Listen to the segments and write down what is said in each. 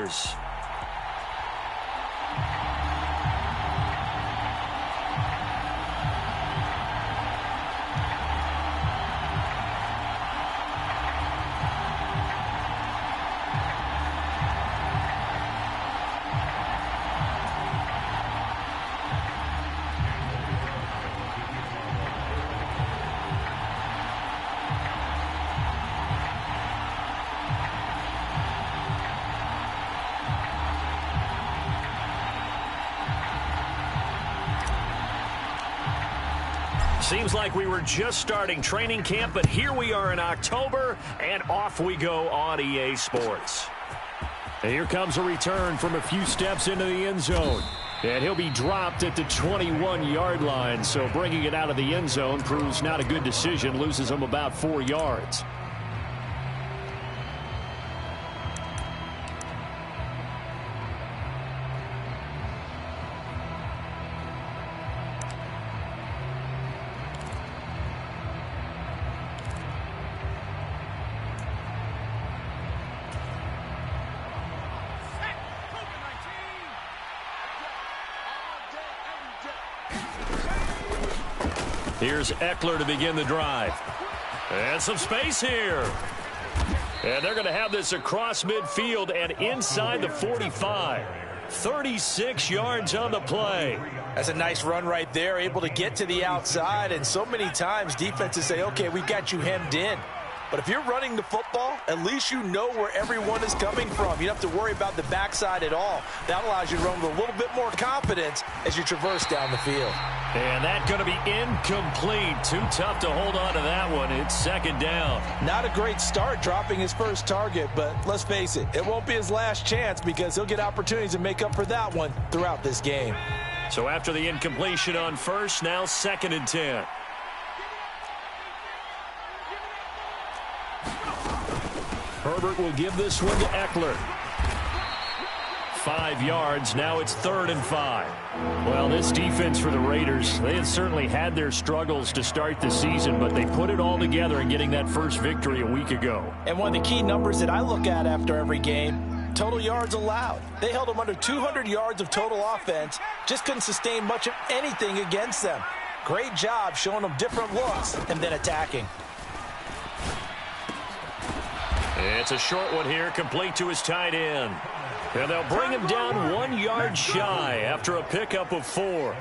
Raiders. Seems like we were just starting training camp, but here we are in October, and off we go on EA Sports. And here comes a return from a few steps into the end zone. And he'll be dropped at the 21-yard line, so bringing it out of the end zone proves not a good decision, loses him about 4 yards. Here's Eckler to begin the drive. And some space here. And they're going to have this across midfield and inside the 45. 36 yards on the play. That's a nice run right there, able to get to the outside. And so many times defenses say, okay, we've got you hemmed in. But if you're running the football, at least you know where everyone is coming from. You don't have to worry about the backside at all. That allows you to run with a little bit more confidence as you traverse down the field. And that's going to be incomplete. Too tough to hold on to that one. It's second down. Not a great start dropping his first target, but let's face it, it won't be his last chance because he'll get opportunities to make up for that one throughout this game. So after the incompletion on first, now 2nd and 10. Herbert will give this one to Eckler. 5 yards. Now it's 3rd and 5. Well, this defense for the Raiders, they had certainly had their struggles to start the season, but they put it all together in getting that first victory a week ago. And one of the key numbers that I look at after every game, total yards allowed. They held them under 200 yards of total offense, just couldn't sustain much of anything against them. Great job showing them different looks and then attacking. It's a short one here, complete to his tight end. And they'll bring him down 1 yard shy after a pickup of 4.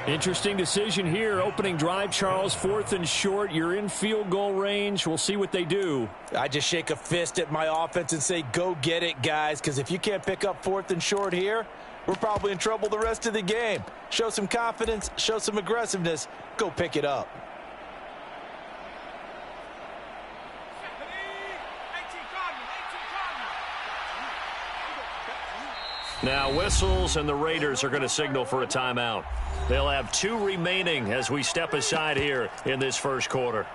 Interesting decision here. Opening drive, Charles, 4th and short. You're in field goal range. We'll see what they do. I just shake a fist at my offense and say, go get it, guys, because if you can't pick up 4th and short here, we're probably in trouble the rest of the game. Show some confidence, show some aggressiveness, go pick it up. Now whistles, and the Raiders are going to signal for a timeout. They'll have 2 remaining as we step aside here in this first quarter.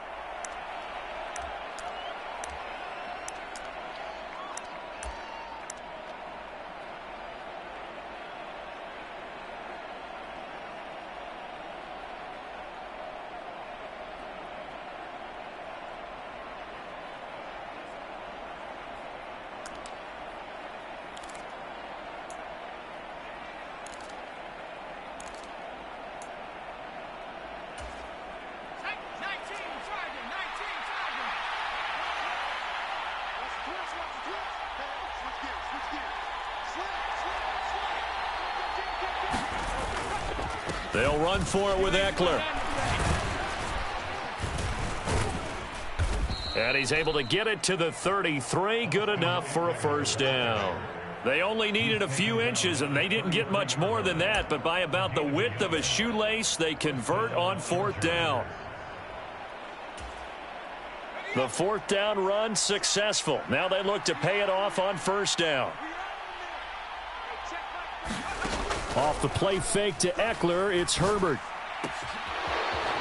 They'll run for it with Eckler. And he's able to get it to the 33. Good enough for a first down. They only needed a few inches, and they didn't get much more than that. But by about the width of a shoelace, they convert on 4th down. The 4th down run successful. Now they look to pay it off on 1st down. Off the play fake to Eckler, it's Herbert.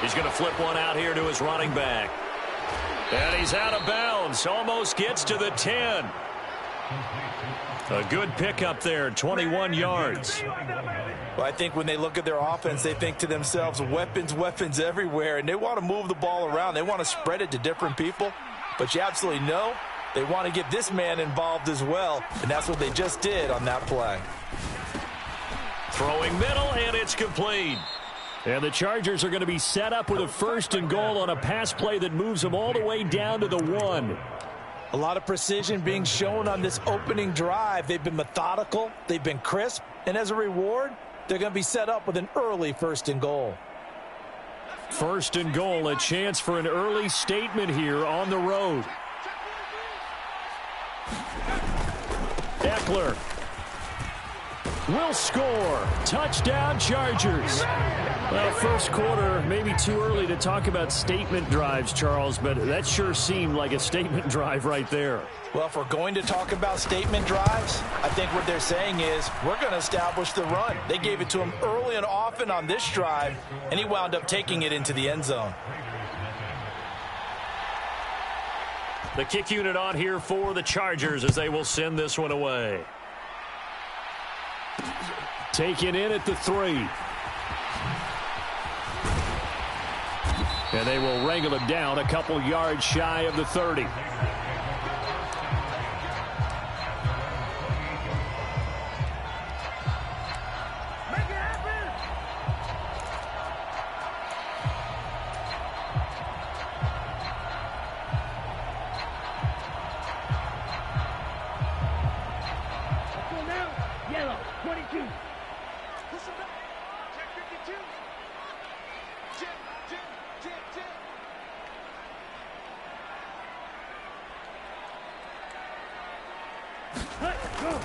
He's going to flip one out here to his running back. And he's out of bounds. Almost gets to the 10. A good pickup there, 21 yards. Well, I think when they look at their offense, they think to themselves, weapons, weapons everywhere, and they want to move the ball around. They want to spread it to different people. But you absolutely know They want to get this man involved as well, and that's what they just did on that play. Throwing middle, and it's complete. And the Chargers are going to be set up with a 1st and goal on a pass play that moves them all the way down to the 1. A lot of precision being shown on this opening drive. They've been methodical, they've been crisp, and as a reward, they're going to be set up with an early 1st and goal. 1st and goal, a chance for an early statement here on the road. Eckler will score. Touchdown, Chargers. Well, first quarter, maybe too early to talk about statement drives, Charles, but that sure seemed like a statement drive right there. Well, if we're going to talk about statement drives, I think what they're saying is we're going to establish the run. They gave it to him early and often on this drive, and he wound up taking it into the end zone. The kick unit on here for the Chargers as they will send this one away. Taken in at the 3. And they will wrangle him down a couple yards shy of the 30. Yellow, 22.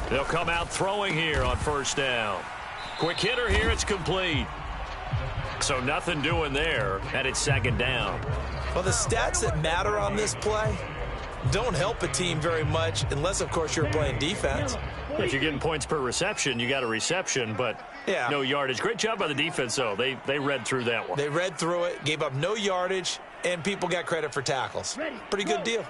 They'll come out throwing here on 1st down. Quick hitter here, it's complete. So nothing doing there, and it's 2nd down. Well, the stats that matter on this play don't help a team very much unless, of course, you're playing defense. If you're getting points per reception, you got a reception, but no yardage. Great job by the defense, though. They read through that one. They read through it, gave up no yardage, and people got credit for tackles. Pretty good deal.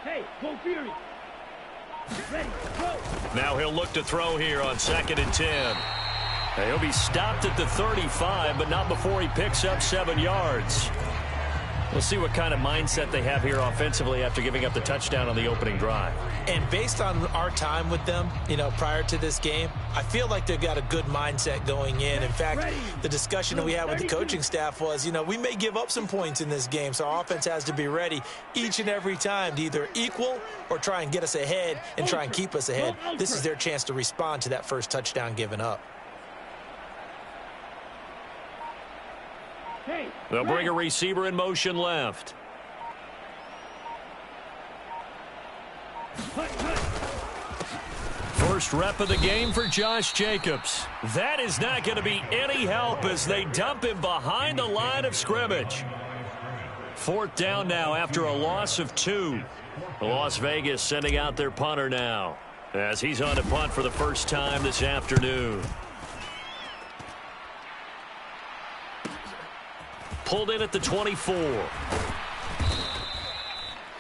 Hey, go Fury. Ready, go. Now he'll look to throw here on 2nd and 10. He'll be stopped at the 35, but not before he picks up 7 yards. We'll see what kind of mindset they have here offensively after giving up the touchdown on the opening drive. And based on our time with them, prior to this game, I feel like they've got a good mindset going in. In fact, the discussion that we had with the coaching staff was, we may give up some points in this game, so our offense has to be ready each and every time to either equal or try and get us ahead and try and keep us ahead. This is their chance to respond to that first touchdown given up. They'll bring a receiver in motion left. First rep of the game for Josh Jacobs. That is not going to be any help as they dump him behind the line of scrimmage. 4th down now after a loss of 2. Las Vegas sending out their punter now as he's on to punt for the first time this afternoon. Pulled in at the 24.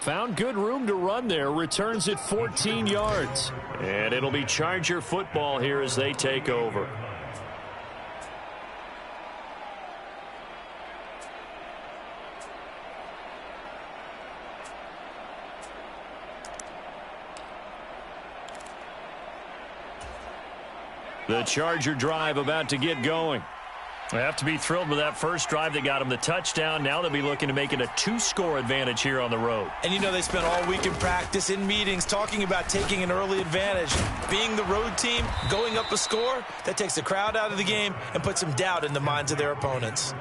Found good room to run there. Returns it 14 yards. And it'll be Charger football here as they take over. The Charger drive about to get going. They have to be thrilled with that first drive that got them the touchdown. Now they'll be looking to make it a 2-score advantage here on the road. And they spent all week in practice, in meetings, talking about taking an early advantage. Being the road team, going up a score, that takes the crowd out of the game and puts some doubt in the minds of their opponents.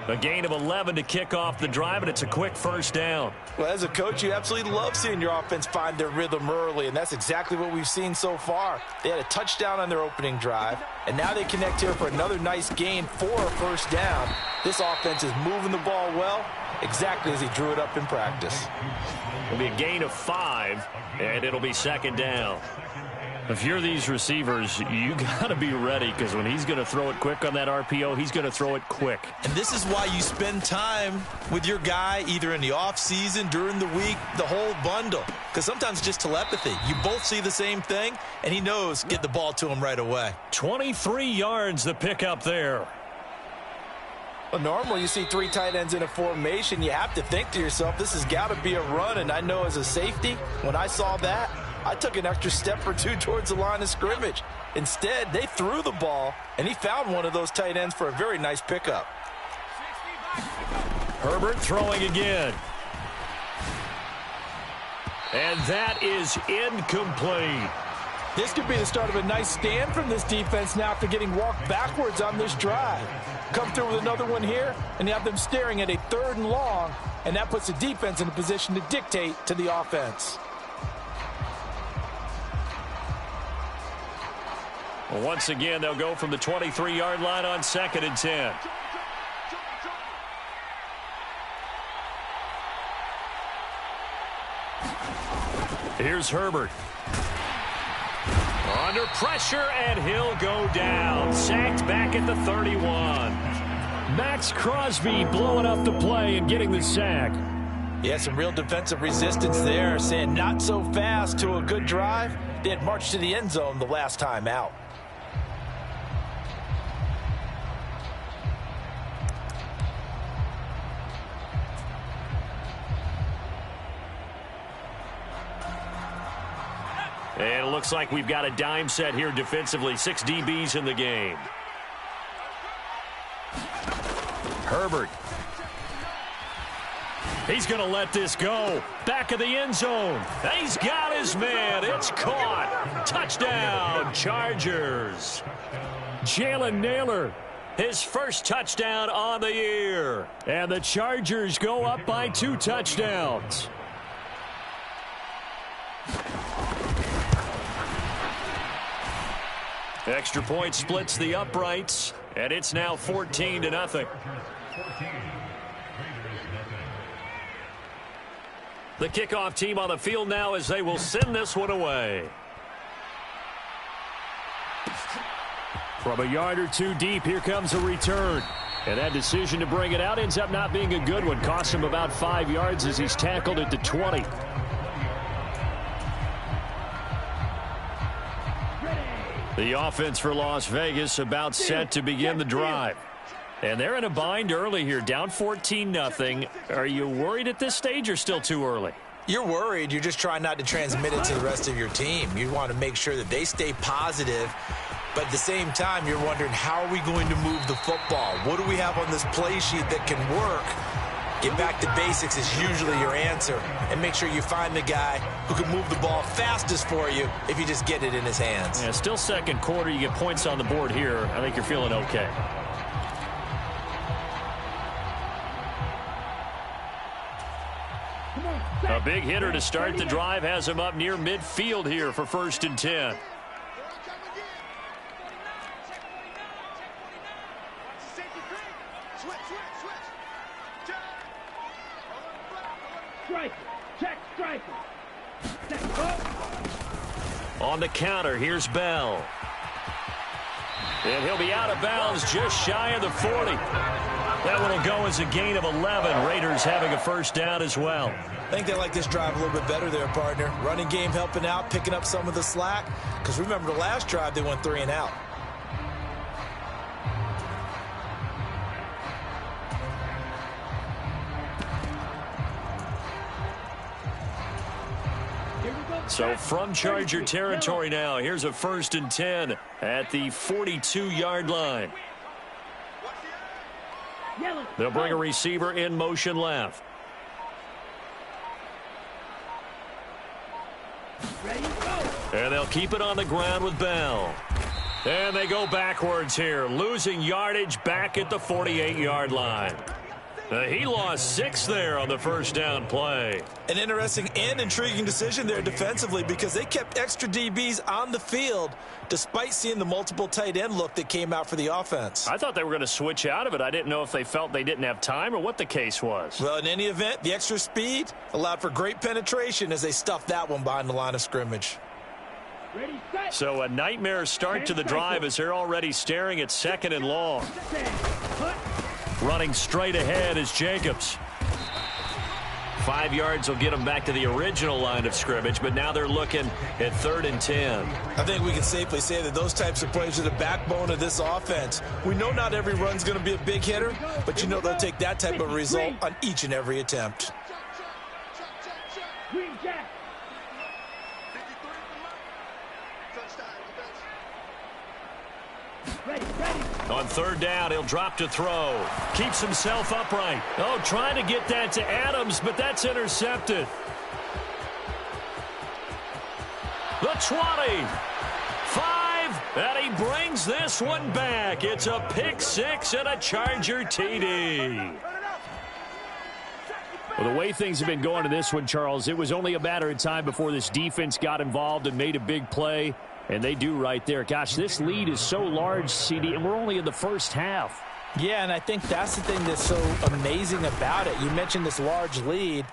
A gain of 11 to kick off the drive, and it's a quick 1st down. Well, as a coach, you absolutely love seeing your offense find their rhythm early, and that's exactly what we've seen so far. They had a touchdown on their opening drive, and now they connect here for another nice gain for a 1st down. This offense is moving the ball well, exactly as he drew it up in practice. It'll be a gain of 5, and it'll be 2nd down. If you're these receivers, you got to be ready, because when he's going to throw it quick on that RPO, he's going to throw it quick. And this is why you spend time with your guy either in the offseason, during the week, the whole bundle. Because sometimes it's just telepathy. You both see the same thing, and he knows get the ball to him right away. 23 yards the pickup there. Well, normally you see 3 tight ends in a formation. You have to think to yourself, this has got to be a run. And I know as a safety, when I saw that, I took an extra step or 2 towards the line of scrimmage. Instead, they threw the ball, and he found one of those tight ends for a very nice pickup. Herbert throwing again. And that is incomplete. This could be the start of a nice stand from this defense now after getting walked backwards on this drive. Come through with another one here, and you have them staring at a 3rd and long, and that puts the defense in a position to dictate to the offense. Well, once again, they'll go from the 23-yard line on 2nd and 10. Here's Herbert. Under pressure, and he'll go down. Sacked back at the 31. Max Crosby blowing up the play and getting the sack. Yeah, some real defensive resistance there, saying not so fast to a good drive. They had marched to the end zone the last time out. And it looks like we've got a dime set here defensively. 6 DBs in the game. Herbert. He's going to let this go. Back of the end zone. He's got his man. It's caught. Touchdown, Chargers. Jalen Naylor, his first touchdown on the year. And the Chargers go up by 2 touchdowns. Extra point splits the uprights, and it's now 14-0. The kickoff team on the field now as they will send this one away. From a yard or 2 deep, here comes a return. And that decision to bring it out ends up not being a good one. Costs him about 5 yards as he's tackled at the 20. The offense for Las Vegas about set to begin the drive. And they're in a bind early here, down 14-0. Are you worried at this stage or still too early? You're worried. You're just trying not to transmit it to the rest of your team. You want to make sure that they stay positive. But at the same time, you're wondering, how are we going to move the football? What do we have on this play sheet that can work? Get back to basics is usually your answer. And make sure you find the guy who can move the ball fastest for you if you just get it in his hands. Yeah, still second quarter. You get points on the board here. I think you're feeling okay. A big hitter to start the drive has him up near midfield here for 1st and 10. On the counter, here's Bell. And he'll be out of bounds just shy of the 40. That one will go as a gain of 11. Raiders having a first down as well. I think they like this drive a little bit better there, partner. Running game helping out, picking up some of the slack. Because remember, the last drive, they went 3 and out. So from Charger territory now, here's a 1st and 10 at the 42-yard line. They'll bring a receiver in motion left. And they'll keep it on the ground with Bell. And they go backwards here, losing yardage back at the 48-yard line. He lost 6 there on the first down play. An interesting and intriguing decision there defensively, because they kept extra DBs on the field despite seeing the multiple tight end look that came out for the offense. I thought they were going to switch out of it. I didn't know if they felt they didn't have time or what the case was. Well, in any event, the extra speed allowed for great penetration as they stuffed that one behind the line of scrimmage. Ready, set. So a nightmare start to the drive as they're already staring at 2nd and long. Running straight ahead is Jacobs. 5 yards will get them back to the original line of scrimmage, but now they're looking at 3rd and 10. I think we can safely say that those types of plays are the backbone of this offense. We know not every run's going to be a big hitter, but you know they'll take that type of result on each and every attempt. Green jack. Ready, ready. On 3rd down, he'll drop to throw. Keeps himself upright. Oh, trying to get that to Adams, but that's intercepted. The 20. 5, and he brings this one back. It's a pick 6 and a Charger TD. Well, the way things have been going to this one, Charles, it was only a matter of time before this defense got involved and made a big play. And they do right there. Gosh, this lead is so large, CD, and we're only in the first half. Yeah, and I think that's the thing that's so amazing about it. You mentioned this large lead.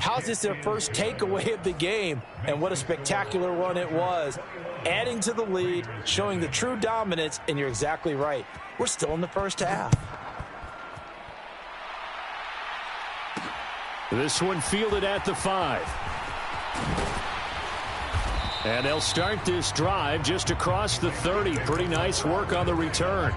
How's this their first takeaway of the game? And what a spectacular one it was. Adding to the lead, showing the true dominance, and you're exactly right. We're still in the first half. This one fielded at the 5. And they'll start this drive just across the 30. Pretty nice work on the return.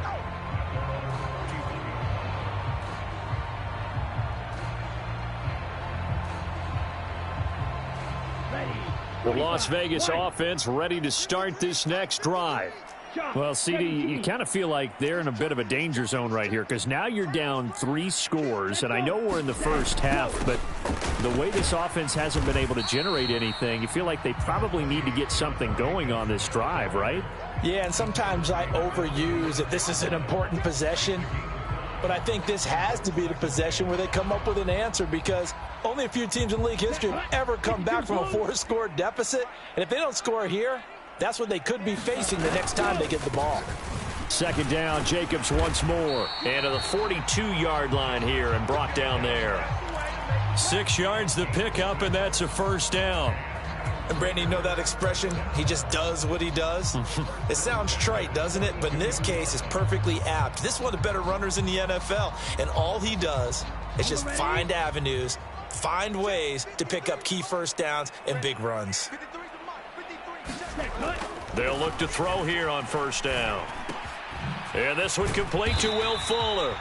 The Las Vegas offense ready to start this next drive. Well, CD, you kind of feel like they're in a bit of a danger zone right here because now you're down 3 scores, and I know we're in the first half, but the way this offense hasn't been able to generate anything, you feel like they probably need to get something going on this drive, right? Yeah, and sometimes I overuse that this is an important possession, but I think this has to be the possession where they come up with an answer because only a few teams in league history have ever come back from a 4-score deficit, and if they don't score here, that's what they could be facing the next time they get the ball. 2nd down, Jacobs once more. And to the 42-yard line here and brought down there. 6 yards the pickup, and that's a 1st down. And Brandon, you know that expression? He just does what he does. It sounds trite, doesn't it? But in this case, it's perfectly apt. This is one of the better runners in the NFL. And all he does is just find avenues, find ways to pick up key 1st downs and big runs. They'll look to throw here on 1st down. And this one complete to Will Fuller.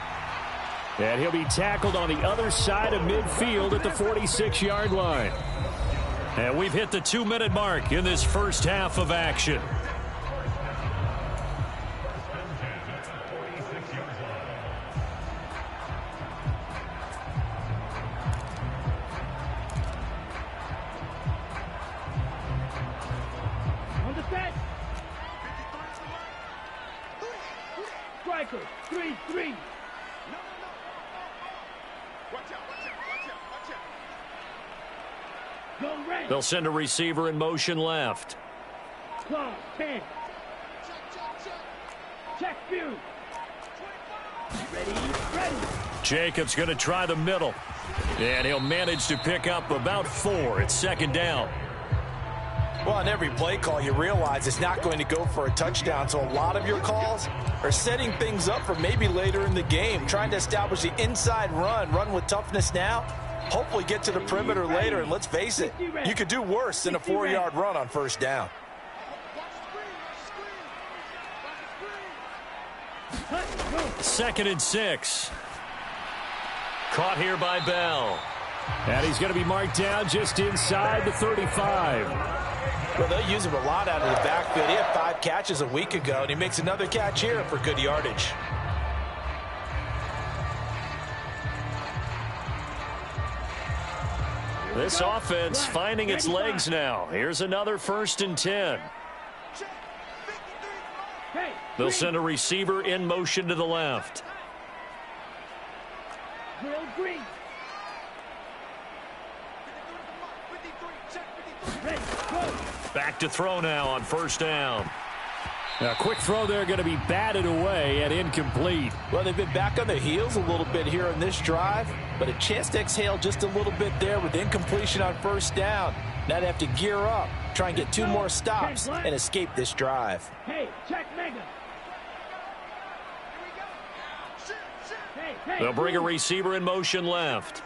And he'll be tackled on the other side of midfield at the 46-yard line. And we've hit the 2-minute mark in this first half of action. Striker, 3-3. They'll send a receiver in motion left. Claw, 10. Check view. Ready. Jacobs going to try the middle. And he'll manage to pick up about 4. It's 2nd down. Well, on every play call, you realize it's not going to go for a touchdown. So a lot of your calls are setting things up for maybe later in the game, trying to establish the inside run with toughness now, hopefully get to the perimeter later. And let's face it, you could do worse than a 4-yard run on 1st down. Second and 6. Caught here by Bell. And he's going to be marked down just inside the 35. Well, they'll use him a lot out of the backfield. He had 5 catches a week ago, and he makes another catch here for good yardage. This offense finding its legs now. Here's another 1st and 10. They'll send a receiver in motion to the left. Green. Back to throw now on 1st down. A quick throw there going to be batted away and incomplete. Well, they've been back on their heels a little bit here in this drive, but a chance to exhale just a little bit there with incompletion on 1st down. Now they have to gear up, try and get 2 more stops, and escape this drive. Hey, check mega. They'll bring a receiver in motion left.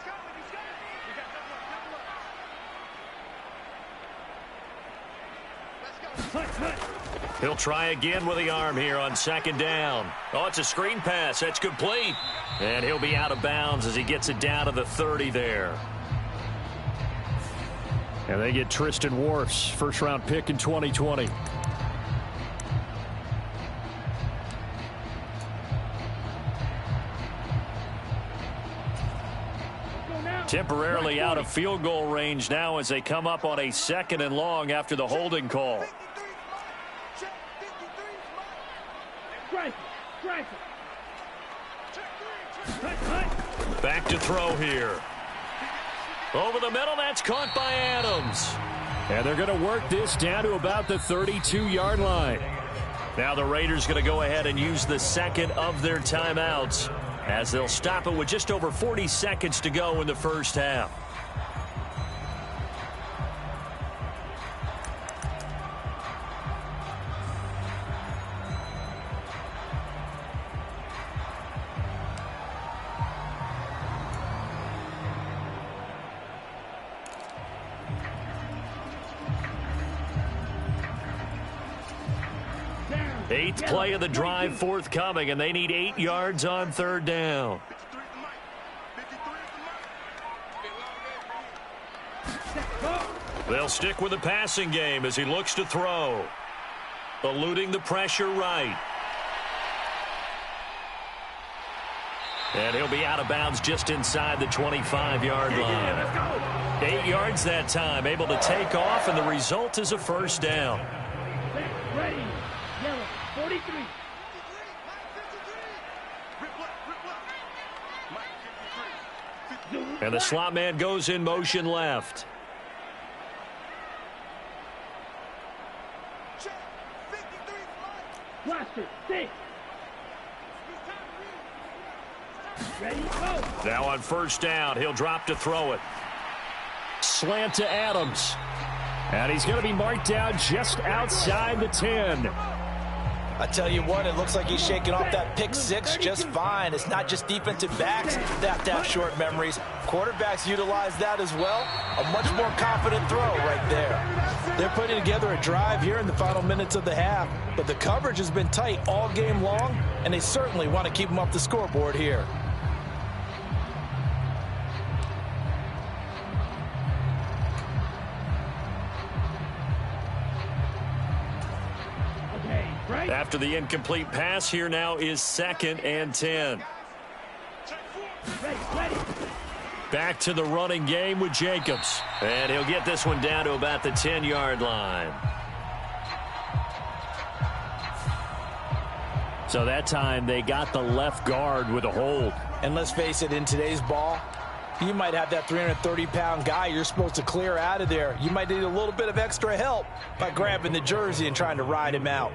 He'll try again with the arm here on 2nd down. Oh, it's a screen pass. That's complete. And he'll be out of bounds as he gets it down to the 30 there. And they get Tristan Wirfs, first-round pick in 2020. Temporarily out of field goal range now as they come up on a 2nd and long after the holding call. Back to throw here. Over the middle, that's caught by Adams. And they're going to work this down to about the 32-yard line. Now the Raiders going to go ahead and use the 2nd of their timeouts as they'll stop it with just over 40 seconds to go in the first half. Eighth play of the drive forthcoming, and they need 8 yards on 3rd down. They'll stick with the passing game as he looks to throw. Eluding the pressure right. And he'll be out of bounds just inside the 25-yard line. 8 yards that time, able to take off, and the result is a first down. Ready. Yellow, 43. And the slot man goes in motion left. Blaster, 6. Ready, go. Now on 1st down, he'll drop to throw it. Slant to Adams. And he's going to be marked down just outside the 10. I tell you what, it looks like he's shaking off that pick 6 just fine. It's not just defensive backs that have short memories. Quarterbacks utilize that as well. A much more confident throw right there. They're putting together a drive here in the final minutes of the half, but the coverage has been tight all game long, and they certainly want to keep them off the scoreboard here. After the incomplete pass, here now is 2nd and 10. Back to the running game with Jacobs. And he'll get this one down to about the 10-yard line. So that time they got the left guard with a hold. And let's face it, in today's ball, you might have that 330-pound guy you're supposed to clear out of there. You might need a little bit of extra help by grabbing the jersey and trying to ride him out.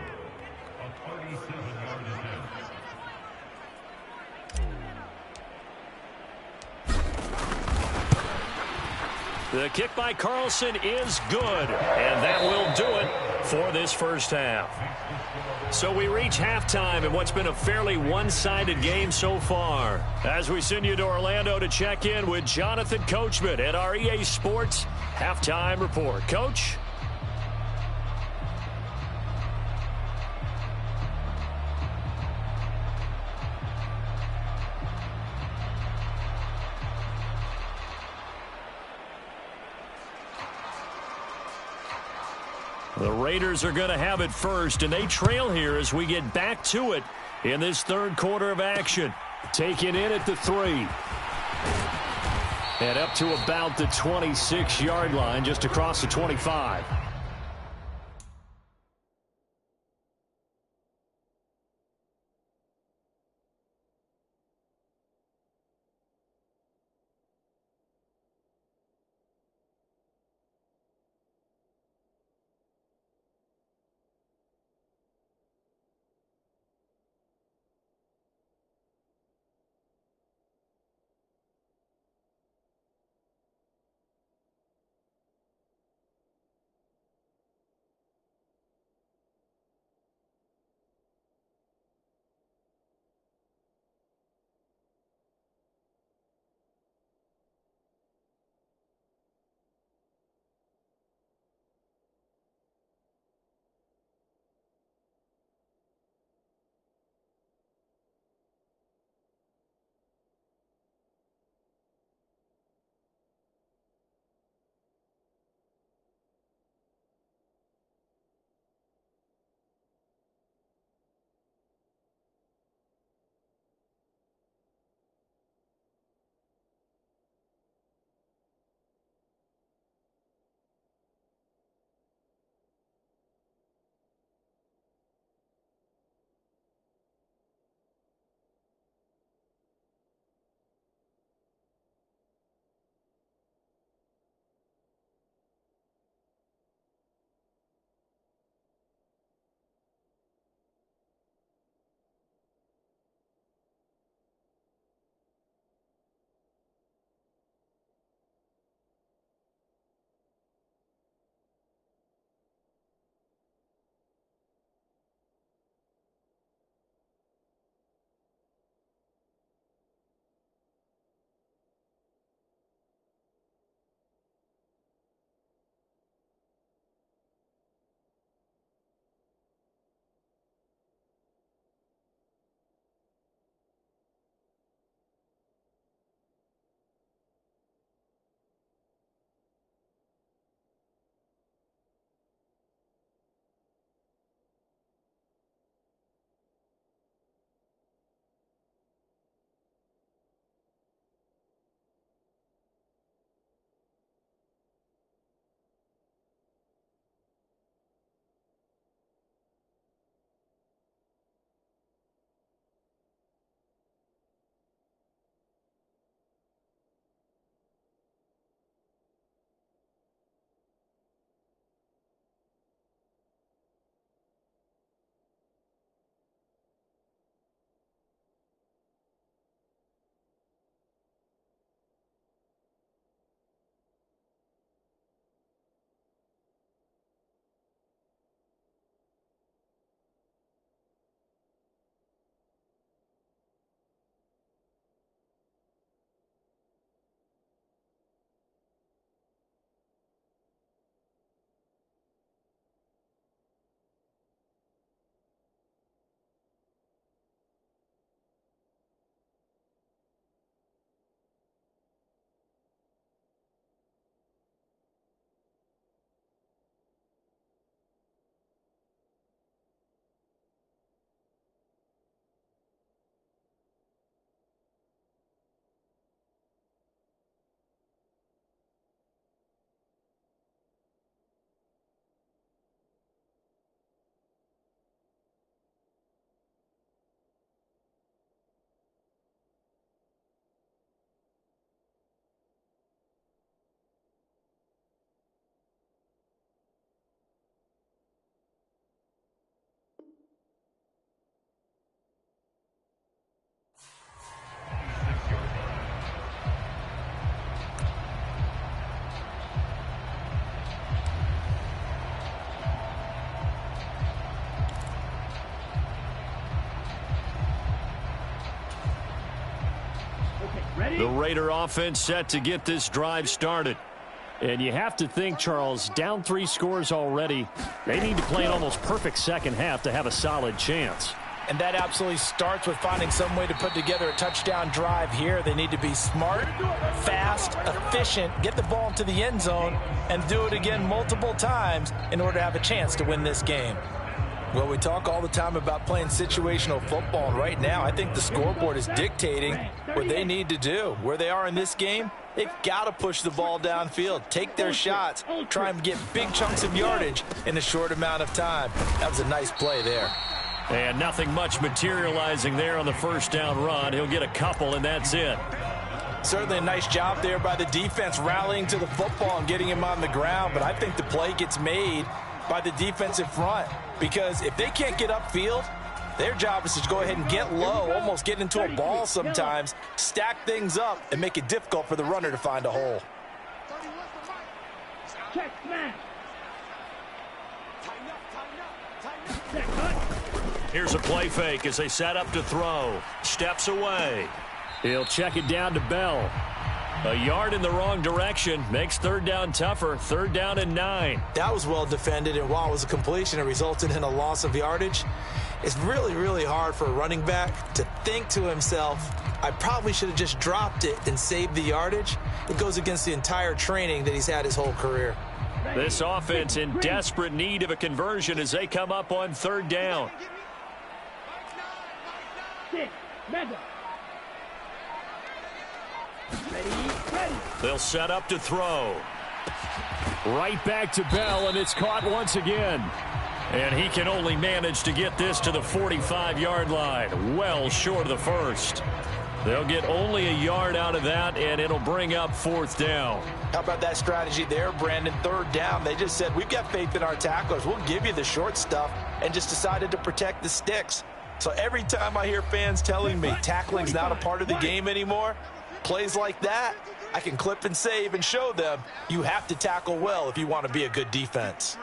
The kick by Carlson is good, and that will do it for this first half. So we reach halftime in what's been a fairly one-sided game so far. As we send you to Orlando to check in with Jonathan Coachman at our EA Sports Halftime Report. Coach? The Raiders are going to have it first, and they trail here as we get back to it in this 3rd quarter of action. Taken in at the 3. And up to about the 26-yard line, just across the 25. The Raider offense set to get this drive started. And you have to think, Charles, down 3 scores already. They need to play an almost perfect second half to have a solid chance. And that absolutely starts with finding some way to put together a touchdown drive here. They need to be smart, fast, efficient, get the ball into the end zone, and do it again multiple times in order to have a chance to win this game. Well, we talk all the time about playing situational football, and right now I think the scoreboard is dictating what they need to do. Where they are in this game, they've got to push the ball downfield, take their shots, try and get big chunks of yardage in a short amount of time. That was a nice play there. And nothing much materializing there on the first down run. He'll get a couple, and that's it. Certainly a nice job there by the defense rallying to the football and getting him on the ground, but I think the play gets made by the defensive front, because if they can't get upfield, their job is to go ahead and get low, almost get into a ball sometimes, stack things up, and make it difficult for the runner to find a hole. Check smash. Here's a play fake as they set up to throw. Steps away. He'll check it down to Bell. A yard in the wrong direction makes third down tougher. 3rd down and 9. That was well defended, and while it was a completion, it resulted in a loss of yardage. It's really, really hard for a running back to think to himself, I probably should have just dropped it and saved the yardage. It goes against the entire training that he's had his whole career. This offense in desperate need of a conversion as they come up on 3rd down. 6, Mega. Ready. They'll set up to throw. Right back to Bell, and it's caught once again. And he can only manage to get this to the 45-yard line, well short of the first. They'll get only a yard out of that, and it'll bring up 4th down. How about that strategy there, Brandon? 3rd down, they just said, we've got faith in our tacklers. We'll give you the short stuff, and just decided to protect the sticks. So every time I hear fans telling me tackling's not a part of the game anymore, plays like that, I can clip and save and show them you have to tackle well if you want to be a good defense.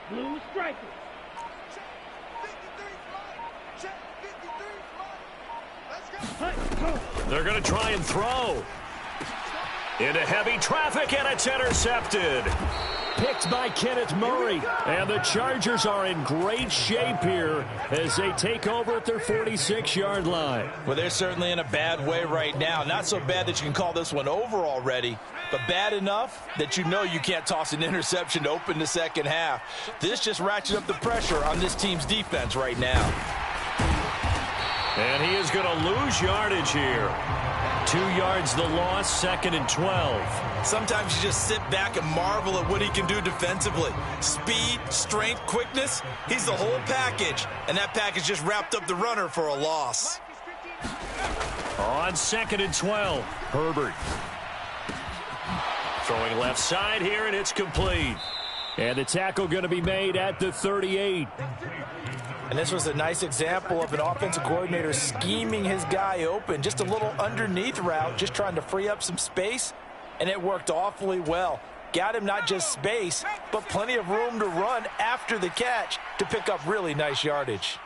Blue striker. They're going to try and throw. Into heavy traffic, and it's intercepted. Picked by Kenneth Murray. And the Chargers are in great shape here as they take over at their 46-yard line. Well, they're certainly in a bad way right now. Not so bad that you can call this one over already, but bad enough that you know you can't toss an interception to open the second half. This just ratchets up the pressure on this team's defense right now. And he is going to lose yardage here. 2 yards the loss, 2nd and 12. Sometimes you just sit back and marvel at what he can do defensively. Speed, strength, quickness, he's the whole package. And that package just wrapped up the runner for a loss. On 2nd and 12, Herbert. Throwing left side here, and it's complete. And the tackle going to be made at the 38. And this was a nice example of an offensive coordinator scheming his guy open. Just a little underneath route, just trying to free up some space, and it worked awfully well. Got him not just space, but plenty of room to run after the catch to pick up really nice yardage.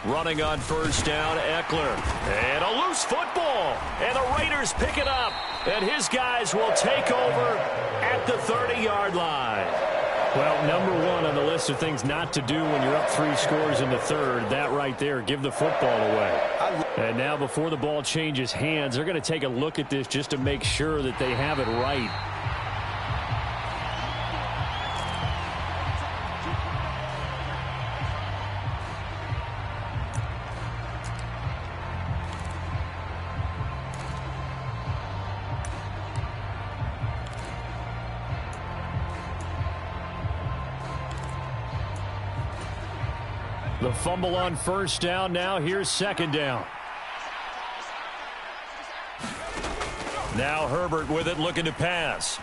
Running on 1st down, Eckler. And a loose football. And the Raiders pick it up. And his guys will take over at the 30-yard line. Well, number 1 on the list of things not to do when you're up 3 scores in the 3rd, that right there, give the football away. And now before the ball changes hands, they're going to take a look at this just to make sure that they have it right. The fumble on 1st down. Now here's 2nd down. Now Herbert with it, looking to pass.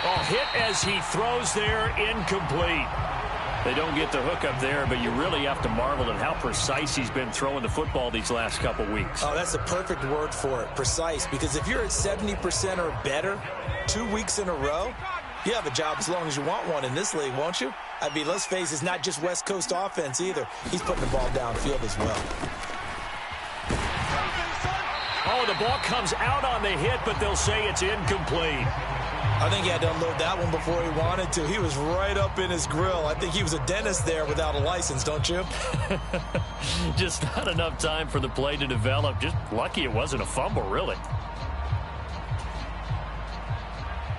Oh, hit as he throws there, incomplete. They don't get the hook up there, but you really have to marvel at how precise he's been throwing the football these last couple weeks. Oh, that's the perfect word for it, precise, because if you're at 70% or better 2 weeks in a row, you have a job as long as you want one in this league, won't you? I mean, let's face it, it's not just West Coast offense either. He's putting the ball downfield as well. Oh, the ball comes out on the hit, but they'll say it's incomplete. I think he had to unload that one before he wanted to. He was right up in his grill. I think he was a dentist there without a license, don't you? Just not enough time for the play to develop. Just lucky it wasn't a fumble, really.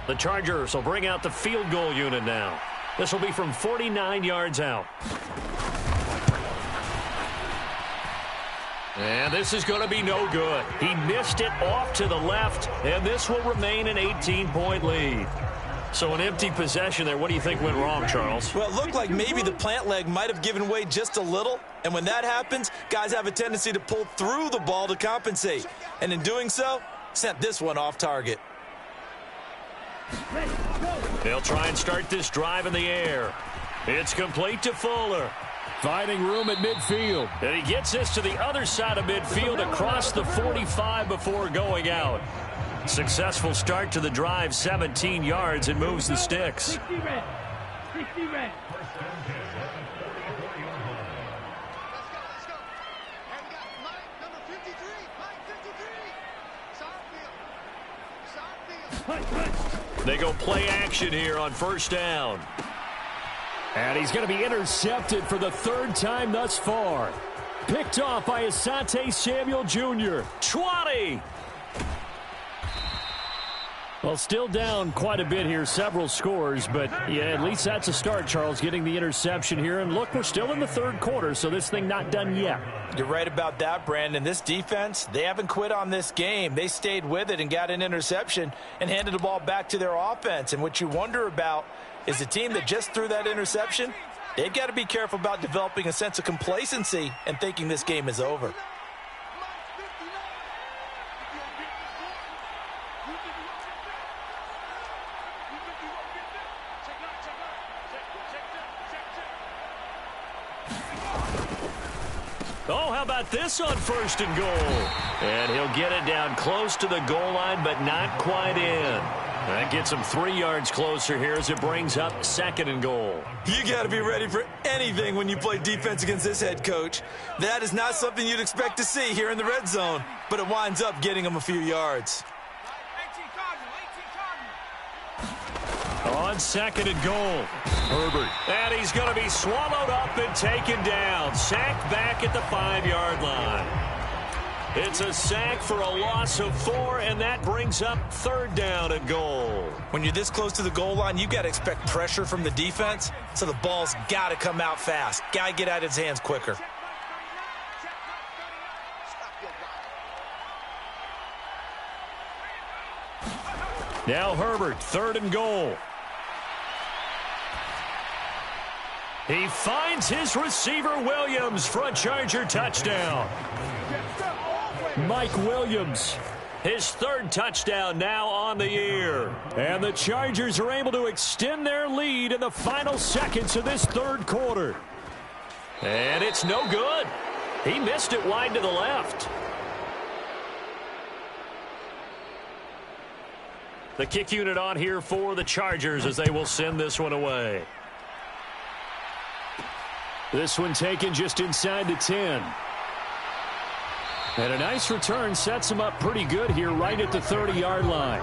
The Chargers will bring out the field goal unit now. This will be from 49 yards out. And this is going to be no good. He missed it off to the left, and this will remain an 18-point lead. So an empty possession there. What do you think went wrong, Charles? Well, it looked like maybe the plant leg might have given way just a little. And when that happens, guys have a tendency to pull through the ball to compensate. And in doing so, sent this one off target. They'll try and start this drive in the air. It's complete to Fuller. Finding room at midfield. And he gets this to the other side of midfield across the 45 before going out. Successful start to the drive, 17 yards, and moves the sticks. 60 red. 60 red. They go play action here on first down. And he's going to be intercepted for the third time thus far. Picked off by Asante Samuel Jr. 20. Well, still down quite a bit here, several scores, but yeah, at least that's a start, Charles, getting the interception here. And look, we're still in the third quarter, so this thing not done yet. You're right about that, Brandon. This defense, they haven't quit on this game. They stayed with it and got an interception and handed the ball back to their offense. And what you wonder about is the team that just threw that interception, they've got to be careful about developing a sense of complacency and thinking this game is over. Oh, how about this on first and goal? And he'll get it down close to the goal line, but not quite in. That gets him 3 yards closer here as it brings up second and goal. You got to be ready for anything when you play defense against this head coach. That is not something you'd expect to see here in the red zone, but it winds up getting him a few yards. On second and goal, Herbert. And he's going to be swallowed up and taken down. Sacked back at the 5-yard line. It's a sack for a loss of 4, and that brings up third down and goal. When you're this close to the goal line, you got to expect pressure from the defense, so the ball's got to come out fast. Got to get out of his hands quicker. Now Herbert, third and goal. He finds his receiver, Williams, for a Charger touchdown. Mike Williams, his third touchdown now on the year. And the Chargers are able to extend their lead in the final seconds of this third quarter. And it's no good. He missed it wide to the left. The kick unit on here for the Chargers as they will send this one away. This one taken just inside the 10. And a nice return sets him up pretty good here right at the 30-yard line.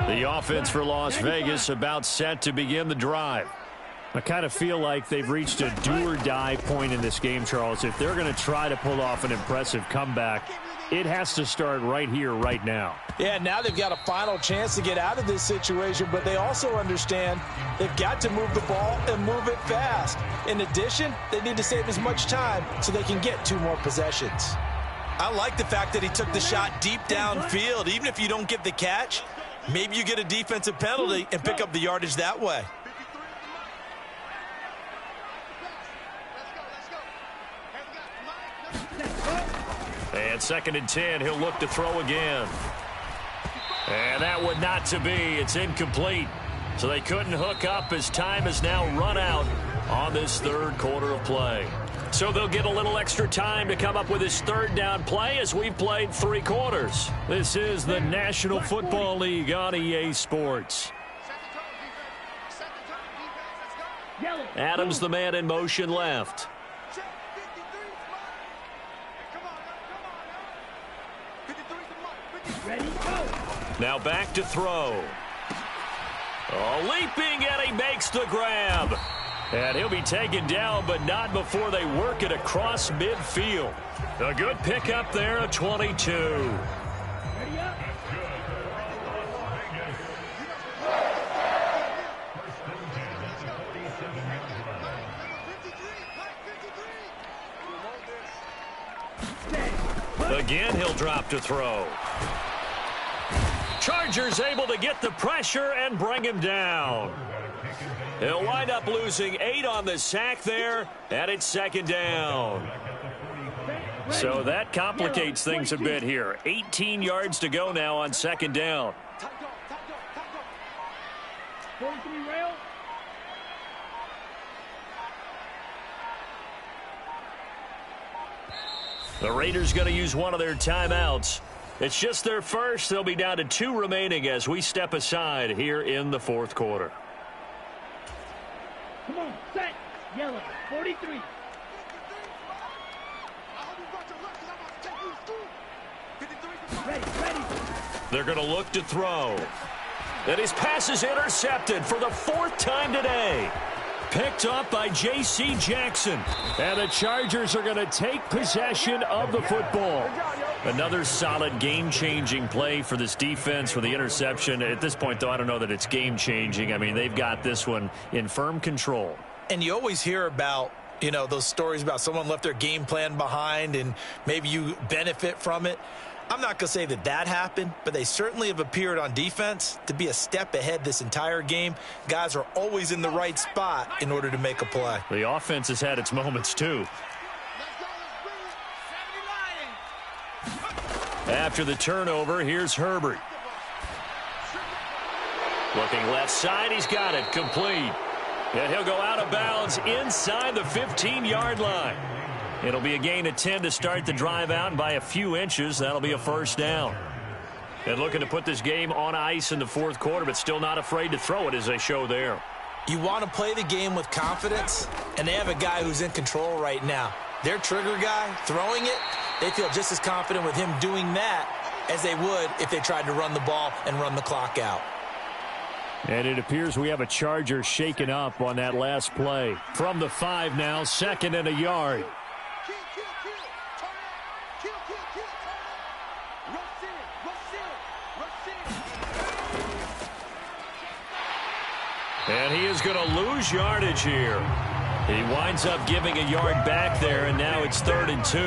The offense for Las Vegas about set to begin the drive. I kind of feel like they've reached a do-or-die point in this game, Charles. If they're going to try to pull off an impressive comeback, it has to start right here, right now. Yeah, now they've got a final chance to get out of this situation, but they also understand they've got to move the ball and move it fast. In addition, they need to save as much time so they can get 2 more possessions. I like the fact that he took the shot deep downfield. Even if you don't get the catch, maybe you get a defensive penalty and pick up the yardage that way. And 2nd and 10, he'll look to throw again. And that one not to be. It's incomplete. So they couldn't hook up as time has now run out on this 3rd quarter of play. So they'll get a little extra time to come up with this 3rd down play as we've played 3 quarters. This is the National Football League on EA Sports. Adams, the man in motion left. Now back to throw. Oh, leaping, and he makes the grab. And he'll be taken down, but not before they work it across midfield. A good pickup there of 22. Ready up. Again, he'll drop to throw. Chargers able to get the pressure and bring him down. He'll wind up losing 8 on the sack there, and it's 2nd down. So that complicates things a bit here. 18 yards to go now on 2nd down. 43 rail. The Raiders going to use one of their timeouts. It's just their first. They'll be down to 2 remaining as we step aside here in the 4th quarter. Come on, set. Yellow, 43. Ready. They're going to look to throw. And his pass is intercepted for the 4th time today. Picked up by J.C. Jackson. And the Chargers are going to take possession of the football. Another solid game-changing play for this defense for the interception. At this point, though, I don't know that it's game-changing. I mean, they've got this one in firm control. And you always hear about, those stories about someone left their game plan behind and maybe you benefit from it. I'm not going to say that happened, but they certainly have appeared on defense to be a step ahead this entire game. Guys are always in the right spot in order to make a play. The offense has had its moments, too. After the turnover, here's Herbert. Looking left side, he's got it, complete. And he'll go out of bounds inside the 15-yard line. It'll be a gain of 10 to start the drive out, and by a few inches, that'll be a 1st down. And looking to put this game on ice in the 4th quarter, but still not afraid to throw it as they show there. You want to play the game with confidence, and they have a guy who's in control right now. Their trigger guy throwing it, they feel just as confident with him doing that as they would if they tried to run the ball and run the clock out. And it appears we have a Charger shaken up on that last play. From the 5 now, 2nd and a yard. And he is going to lose yardage here. He winds up giving a yard back there, and now it's 3rd and 2.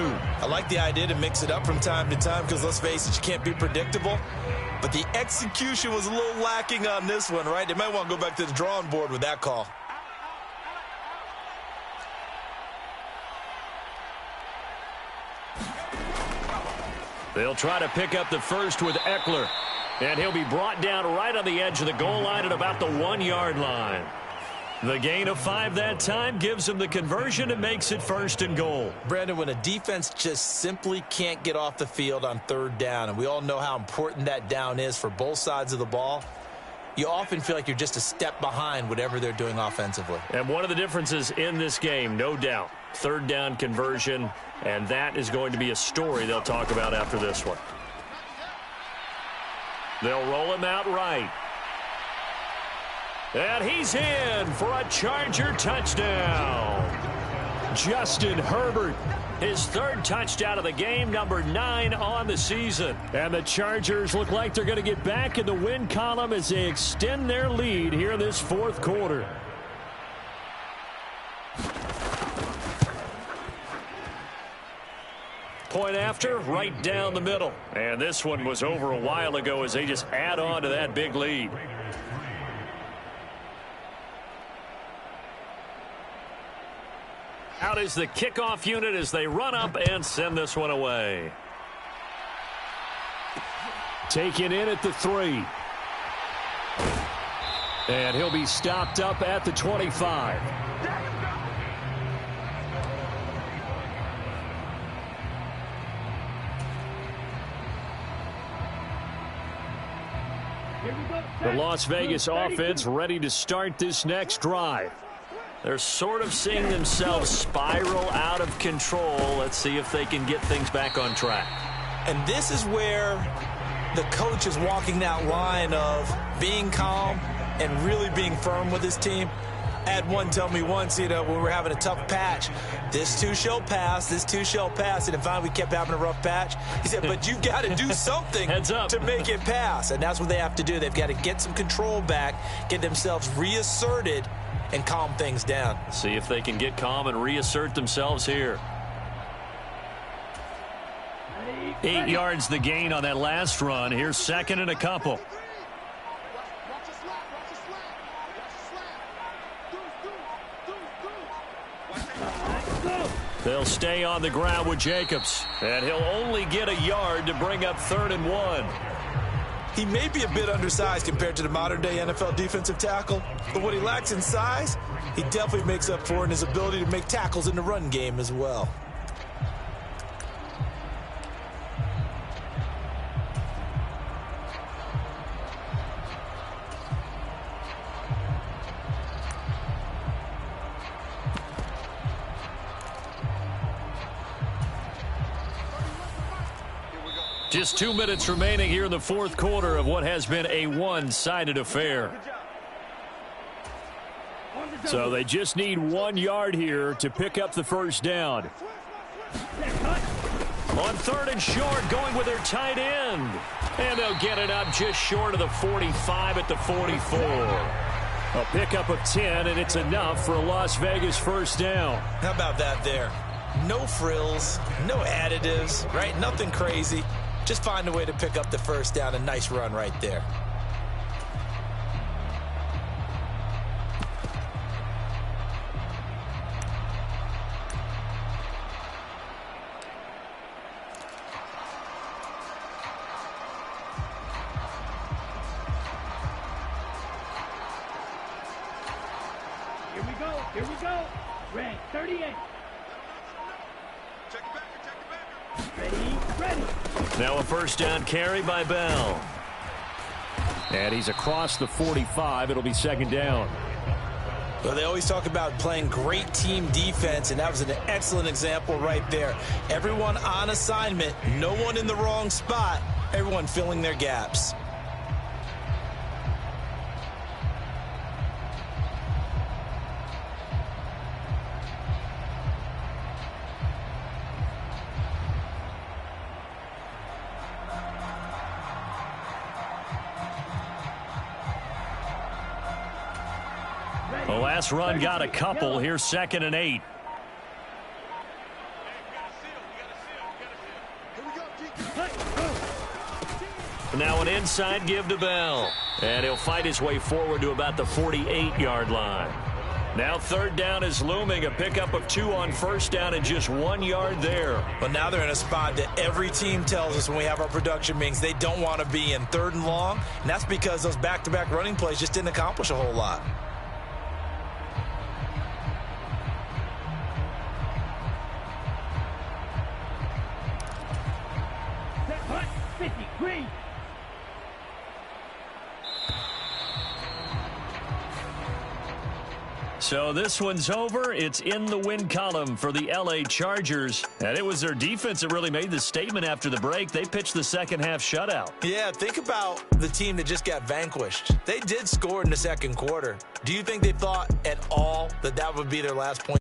I like the idea to mix it up from time to time because, let's face it, you can't be predictable. But the execution was a little lacking on this one, right? They might want to go back to the drawing board with that call. They'll try to pick up the first with Eckler. And he'll be brought down right on the edge of the goal line at about the 1-yard line. The gain of 5 that time gives him the conversion and makes it 1st and goal. Brandon, when a defense just simply can't get off the field on 3rd down, and we all know how important that down is for both sides of the ball, you often feel like you're just a step behind whatever they're doing offensively. And one of the differences in this game, no doubt, 3rd down conversion, and that is going to be a story they'll talk about after this one. They'll roll him out right. And he's in for a Charger touchdown. Justin Herbert, his 3rd touchdown of the game, number 9 on the season. And the Chargers look like they're going to get back in the win column as they extend their lead here in this 4th quarter. Point after, right down the middle. And this one was over a while ago as they just add on to that big lead. Out is the kickoff unit as they run up and send this one away. Taken in at the 3. And he'll be stopped up at the 25. The Las Vegas offense ready to start this next drive. They're sort of seeing themselves spiral out of control. Let's see if they can get things back on track. And this is where the coach is walking that line of being calm and really being firm with his team. I had one tell me once, when we were having a tough patch, this too shall pass, this too shall pass. And finally we kept having a rough patch. He said, but you've got to do something to make it pass. And that's what they have to do. They've got to get some control back, get themselves reasserted, and calm things down. See if they can get calm and reassert themselves here. 8 yards the gain on that last run. Here's second and a couple. They'll stay on the ground with Jacobs. And he'll only get a yard to bring up 3rd and 1. He may be a bit undersized compared to the modern-day NFL defensive tackle, but what he lacks in size, he definitely makes up for in his ability to make tackles in the run game as well. Just 2 minutes remaining here in the 4th quarter of what has been a one-sided affair. So they just need 1 yard here to pick up the first down. On 3rd and short, going with their tight end. And they'll get it up just short of the 45 at the 44. A pickup of 10, and it's enough for a Las Vegas first down. How about that there? No frills, no additives, right? Nothing crazy. Just find a way to pick up the first down. A nice run right there. Here we go. Red 38. Ready. Now a first down carry by Bell. And he's across the 45. It'll be second down. Well, they always talk about playing great team defense, and that was an excellent example right there. Everyone on assignment, no one in the wrong spot, everyone filling their gaps. The last run got a couple. Here's 2nd and 8. Now an inside give to Bell. And he'll fight his way forward to about the 48-yard line. Now 3rd down is looming. A pickup of 2 on first down and just 1 yard there. But now they're in a spot that every team tells us when we have our production meetings they don't want to be in, 3rd and long. And that's because those back-to-back running plays just didn't accomplish a whole lot. So this one's over. It's in the win column for the LA Chargers. And it was their defense that really made the statement after the break. They pitched the second-half shutout. Yeah, think about the team that just got vanquished. They did score in the second quarter. Do you think they thought at all that that would be their last point?